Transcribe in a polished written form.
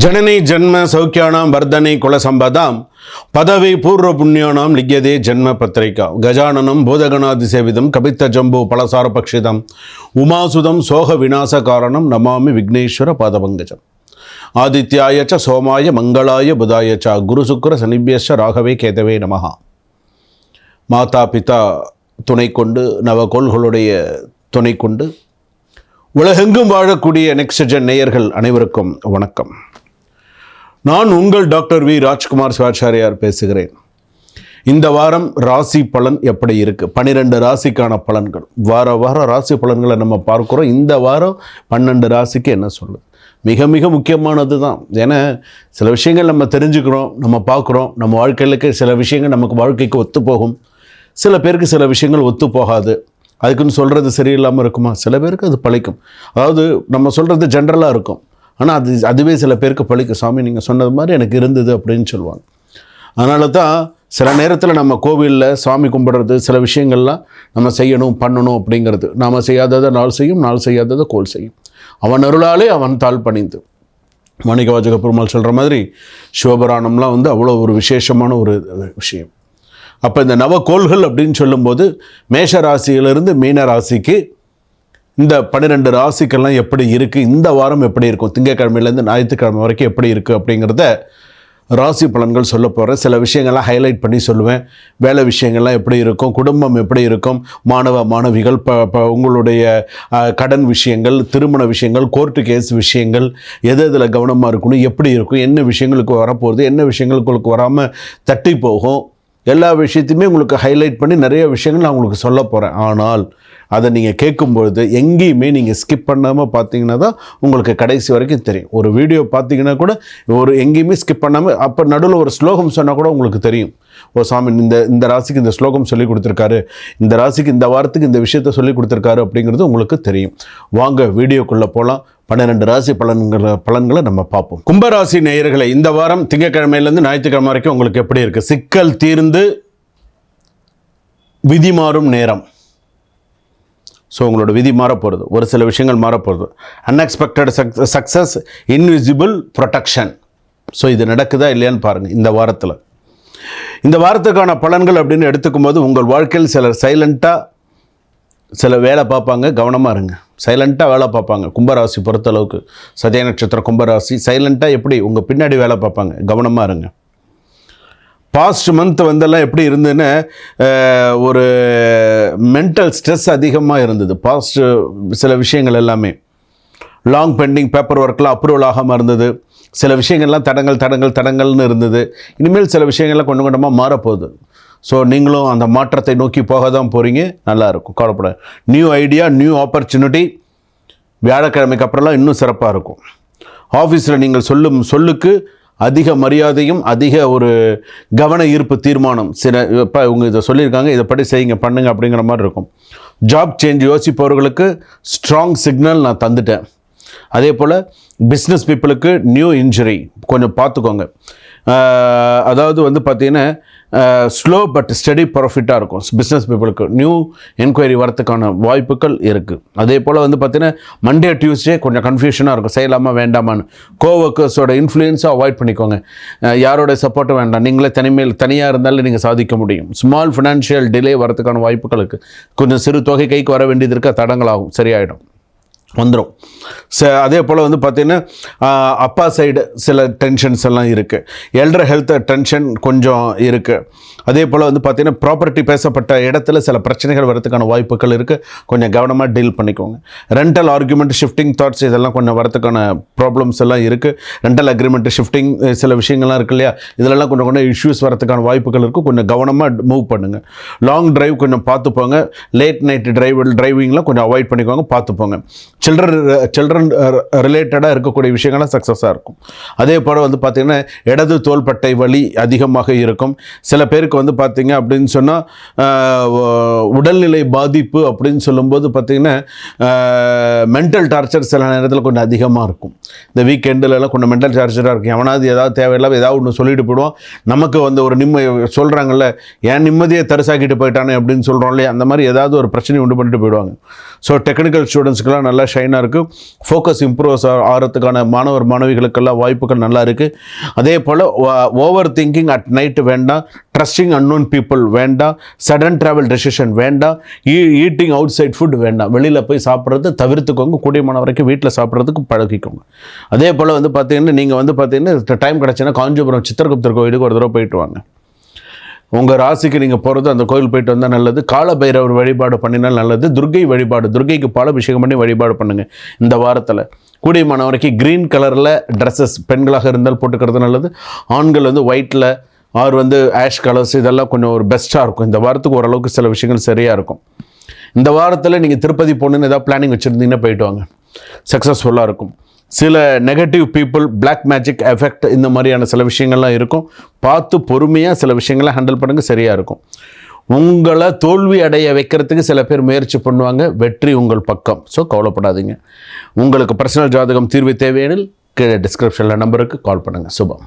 जननी जन्म सौख्याणां वर्धने कुलसंपदां पदवी पूर्व पुण्यानां लिख्यते जन्म पत्रिका गजाननं बोधगणादिसेवितं कपित्तजम्बो फलसारपक्षितम् उमासुतं सोह विनाशकारणं नमामि विघ्नेश्वर पादपङ्कजम् आदित्याय च सोमाय मंगलाय बुधाय च गुरुशुक्र शनिभ्यश्च राघवे केतवे नमः माता पिता துணை கொண்டு நவகோள்களுடைய துணை கொண்டு உலகெங்கும் வாழக்கூடிய நெக்ஸ்ட் ஜென் நேயர்கள் அனைவருக்கும் வணக்கம். நான் உங்கள் டாக்டர் வி ராஜ்குமார் சிவாச்சாரியார் பேசுகிறேன். இந்த வாரம் ராசி பலன் எப்படி இருக்குது? 12 ராசிக்கான பலன்கள். வார ராசி பலன்களை நம்ம பார்க்குறோம். இந்த வாரம் 12 ராசிக்கு என்ன சொல்லுது? மிக மிக முக்கியமானது தான். ஏன்னா சில விஷயங்கள் நம்ம தெரிஞ்சுக்கிறோம், நம்ம பார்க்குறோம். நம்ம வாழ்க்கையிலுக்கு சில விஷயங்கள் நமக்கு வாழ்க்கைக்கு ஒத்து போகும், சில பேருக்கு சில விஷயங்கள் ஒத்து போகாது. அதுக்குன்னு சொல்கிறது சரியில்லாமல் இருக்குமா? சில பேருக்கு அது பழிக்கும். அதாவது நம்ம சொல்கிறது ஜென்ரலாக இருக்கும், ஆனால் அதுவே சில பேருக்கு பழிக்கும். சாமி நீங்கள் சொன்னது மாதிரி எனக்கு இருந்தது அப்படின்னு சொல்லுவாங்க. அதனால தான் சில நேரத்தில் நம்ம கோவிலில் சாமி கும்பிட்றது, சில விஷயங்கள்லாம் நம்ம செய்யணும் பண்ணணும் அப்படிங்கிறது. நாம் செய்யாததை நாள் செய்யும், நாள் செய்யாததை கோல் செய்யும். அவன் அருளாலே அவன் தாழ் பணிந்து. மாணிக்கவாசக பெருமாள் சொல்கிற மாதிரி சிவபுராணம்லாம் அவ்வளோ ஒரு விசேஷமான ஒரு விஷயம். அப்போ இந்த நவகோள்கள் அப்படின்னு சொல்லும்போது மேஷ ராசியிலிருந்து மீன ராசிக்கு இந்த 12 ராசிக்கெல்லாம் எப்படி இருக்குது, இந்த வாரம் எப்படி இருக்கும், திங்கட்கிழமையிலேருந்து ஞாயிற்றுக்கிழமை வரைக்கும் எப்படி இருக்குது அப்படிங்கிறத ராசி பலன்கள் சொல்ல போகிறேன். சில விஷயங்கள்லாம் ஹைலைட் பண்ணி சொல்லுவேன். வேலை விஷயங்கள்லாம் எப்படி இருக்கும், குடும்பம் எப்படி இருக்கும், மாணவிகள் உங்களுடைய கடன் விஷயங்கள், திருமண விஷயங்கள், கோர்ட்டு கேஸ் விஷயங்கள், எதில் கவனமாக இருக்கணும், எப்படி இருக்கும், என்ன விஷயங்களுக்கு வரப்போகுது, என்ன விஷயங்களுக்கு வராமல் தட்டி போகும், எல்லா விஷயத்தையுமே உங்களுக்கு ஹைலைட் பண்ணி நிறைய விஷயங்கள் நான் உங்களுக்கு சொல்ல போகிறேன். ஆனால் அதை நீங்கள் கேட்கும்பொழுது எங்கேயுமே நீங்கள் ஸ்கிப் பண்ணாமல் பார்த்தீங்கன்னா தான் உங்களுக்கு கடைசி வரைக்கும் தெரியும். ஒரு வீடியோ பார்த்தீங்கன்னா கூட எங்கேயுமே ஸ்கிப் பண்ணாமல் அப்போ நடுவில் ஒரு ஸ்லோகம் சொன்னால் கூட உங்களுக்கு தெரியும். ஓ சாமி இந்த ராசிக்கு இந்த ஸ்லோகம் சொல்லி கொடுத்துருக்காரு, இந்த ராசிக்கு இந்த வாரத்துக்கு இந்த விஷயத்த சொல்லி கொடுத்துருக்காரு அப்படிங்கிறது உங்களுக்கு தெரியும். வாங்க வீடியோக்குள்ளே போகலாம். 12 ராசி பலன்களை நம்ம பார்ப்போம். கும்பராசி நேயர்களை, இந்த வாரம் திங்கட்கிழமையிலேருந்து ஞாயிற்றுக்கிழமை வரைக்கும் உங்களுக்கு எப்படி இருக்குது? சிக்கல் தீர்ந்து விதி மாறும் நேரம். ஸோ உங்களோட விதி மாறப்போகிறது, ஒரு சில விஷயங்கள் மாறப்போகிறது. Unexpected success, invisible protection. So இது நடக்குதா இல்லையான்னு பாருங்கள். இந்த வாரத்துக்கான பலன்கள் அப்படின்னு எடுத்துக்கும் போது உங்கள் வாழ்க்கையில் சிலர் சைலண்ட்டாக சில வேலை பார்ப்பாங்க, கவனமாக இருங்க. சைலண்ட்டாக வேலை பார்ப்பாங்க. கும்பராசி பொறுத்தளவுக்கு சதய நட்சத்திரம் கும்பராசி சைலண்ட்டாக எப்படி உங்கள் பின்னாடி வேலை பார்ப்பாங்க, கவனமாக இருங்க. பாஸ்ட் மந்த் எப்படி இருந்ததுன்னு ஒரு மென்டல் ஸ்ட்ரெஸ் அதிகமாக இருந்தது. பாஸ்ட் சில விஷயங்கள் எல்லாமே லாங் பெண்டிங் பேப்பர் ஒர்க்லாம் அப்ரூவல் ஆகாமல் இருந்தது. சில விஷயங்கள்லாம் தடங்கல்னு இருந்தது. இனிமேல் சில விஷயங்கள்லாம் கொஞ்சம் கொஞ்சமாக மாறப்போகுது. ஸோ நீங்களும் அந்த மாற்றத்தை நோக்கி போக தான் போகிறீங்க. நல்லாயிருக்கும், கவலைப்பட. நியூ ஐடியா, நியூ ஆப்பர்ச்சுனிட்டி வியாழக்கிழமைக்கு அப்புறம்லாம் இன்னும் சிறப்பாக இருக்கும். ஆஃபீஸில் நீங்கள் சொல்லுக்கு அதிக மரியாதையும் அதிக ஒரு கவன ஈர்ப்பு தீர்மானம். இப்போ இவங்க இதை சொல்லியிருக்காங்க, இதை படி செய்யுங்க பண்ணுங்க அப்படிங்கிற மாதிரி இருக்கும். ஜாப் சேஞ்ச் யோசிப்பவர்களுக்கு ஸ்ட்ராங் சிக்னல் நான் தந்துட்டேன். அதே போல் பிஸ்னஸ் பீப்புளுக்கு நியூ இன்ஜுரி கொஞ்சம் பார்த்துக்கோங்க. அதாவது பார்த்திங்கன்னா ஸ்லோ பட் ஸ்டடி ப்ராஃபிட்டாக இருக்கும். பிஸ்னஸ் பீப்புளுக்கு நியூ என்கொயரி வரத்துக்கான வாய்ப்புகள் இருக்குது. அதே போல் பார்த்திங்கன்னா மண்டே டியூஸ்டே கொஞ்சம் கன்ஃபியூஷனாக இருக்கும், செய்யலாமா வேண்டாமான்னு. கோவர்க்கர்ஸோட இன்ஃப்ளூயன்ஸை அவாய்ட் பண்ணிக்கோங்க. யாரோட சப்போர்ட்டும் வேண்டாம். நீங்களே தனியாக இருந்தாலும் நீங்கள் சாதிக்க முடியும். ஸ்மால் ஃபினான்ஷியல் டிலே வரத்துக்கான வாய்ப்புகள் இருக்குது. கொஞ்சம் சிறு தொகை கைக்கு வர வேண்டியது இருக்க, தடங்களாகும், சரியாயிடும், வந்துடும். அதே போல் பார்த்திங்கன்னா அப்பா சைடு சில டென்ஷன்ஸ் எல்லாம் இருக்குது. எல்டர் ஹெல்த் டென்ஷன் கொஞ்சம் இருக்குது. அதே போல் பார்த்திங்கன்னா ப்ராப்பர்ட்டி பேசப்பட்ட இடத்துல சில பிரச்சனைகள் வரதுக்கான வாய்ப்புகள் இருக்குது. கொஞ்சம் கவனமாக டீல் பண்ணிக்கோங்க. ரெண்டல் ஆர்குமெண்ட், ஷிஃப்டிங் தாட்ஸ் இதெல்லாம் கொஞ்சம் வரதுக்கான ப்ராப்ளம்ஸ் எல்லாம் இருக்குது. ரெண்டல் அக்ரிமெண்ட், ஷிஃப்டிங் சில விஷயங்கள்லாம் இருக்குது இல்லையா, இதிலெல்லாம் கொஞ்சம் இஷ்யூஸ் வரதுக்கான வாய்ப்புகள் இருக்குது. கொஞ்சம் கவனமாக மூவ் பண்ணுங்கள். லாங் டிரைவ் கொஞ்சம் பார்த்துப்போங்க. லேட் நைட் டிரைவிங்லாம் கொஞ்சம் அவாய்ட் பண்ணிக்கோங்க, பார்த்துப்போங்க. சில்ட்ரன் ரிலேட்டடாக இருக்கக்கூடிய விஷயங்கள்லாம் சக்ஸஸாக இருக்கும். அதே போல் பார்த்திங்கன்னா இடது தோள்பட்டை வலி அதிகமாக இருக்கும். சில பேருக்கு பார்த்திங்க அப்படின்னு சொன்னால் உடல்நிலை பாதிப்பு அப்படின்னு சொல்லும்போது பார்த்திங்கன்னா மென்டல் டார்ச்சர் சில நேரத்தில் கொஞ்சம் அதிகமாக இருக்கும். இந்த வீக்கெண்டிலலாம் கொஞ்சம் மென்டல் டார்ச்சராக இருக்கும். எவனாவது ஏதாவது தேவையில்லாமல் ஏதாவது ஒன்று சொல்லிட்டு போயிடுவோம். நமக்கு ஒரு சொல்கிறாங்கல்ல, ஏன் நிம்மதியை தரிசாக்கிட்டு போயிட்டானே அப்படின்னு சொல்கிறோம் இல்லையா, அந்த மாதிரி ஏதாவது ஒரு பிரச்சனை உண்டு பண்ணிட்டு போயிடுவாங்க. ஸோ டெக்னிக்கல் ஸ்டூடெண்ட்ஸ்க்கெல்லாம் நல்லா ஷைனாக இருக்குது. ஃபோக்கஸ் இம்ப்ரூவ்ஸ் ஆகிறதுக்கான மாணவர் மாணவிகளுக்கெல்லாம் வாய்ப்புகள் நல்லா இருக்குது. அதே போல் ஓவர் திங்கிங் அட் நைட்டு வேண்டாம், ட்ரஸ்டிங் அன்னோன் பீப்புள் வேண்டாம், சடன் ட்ராவல் டெசிஷன் வேண்டாம், ஈட்டிங் அவுட் சைட் ஃபுட் வேண்டாம். வெளியில் போய் சாப்பிட்றது தவிர்த்துக்கோங்க. கூடியமான வரைக்கும் வீட்டில் சாப்பிட்றதுக்கு பழகிக்கோங்க. அதே போல் வந்து பார்த்தீங்கன்னா நீங்கள் வந்து பார்த்தீங்கன்னா டைம் கிடச்சுன்னா காஞ்சிபுரம் சித்திரகுப்தர் கோயிலுக்கு ஒரு தடவை போயிட்டு வாங்க. உங்கள் ராசிக்கு நீங்கள் போகிறது அந்த கோயில் போயிட்டு வந்தால் நல்லது. கால பைரவர் வழிபாடு பண்ணினால் நல்லது. துர்கை வழிபாடு, துர்கைக்கு பாலாபிஷேகம் பண்ணி வழிபாடு பண்ணுங்கள் இந்த வாரத்தில். கூடியமான வரைக்கும் க்ரீன் கலரில் ட்ரெஸ்ஸஸ் பெண்களாக இருந்தால் போட்டுக்கிறது நல்லது. ஆண்கள் வந்து ஒயிட்டில் ஆர் வந்து ஆஷ் கலர்ஸ் இதெல்லாம் கொஞ்சம் ஒரு பெஸ்ட்டாக இருக்கும். இந்த வாரத்துக்கு ஓரளவுக்கு சில விஷயங்கள் சரியாக இருக்கும். இந்த வாரத்தில் நீங்கள் திருப்பதி போகணுன்னு ஏதாவது பிளானிங் வச்சுருந்தீங்கன்னா போயிட்டு வாங்க, சக்ஸஸ்ஃபுல்லாக இருக்கும். சில negative people, black magic effect இந்த மாதிரியான சில விஷயங்கள்லாம் இருக்கும். பார்த்து பொறுமையாக சில விஷயங்களை ஹேண்டில் பண்ணுங்க, சரியாக இருக்கும். உங்களை தோல்வி அடைய வைக்கிறதுக்கு சில பேர் முயற்சி பண்ணுவாங்க, வெற்றி உங்கள் பக்கம். ஸோ கவலைப்படாதீங்க. உங்களுக்கு பர்சனல் ஜாதகம் தீர்வு தேவையெனில் கீழே டிஸ்கிரிப்ஷனில் நம்பருக்கு கால் பண்ணுங்கள். சுபம்.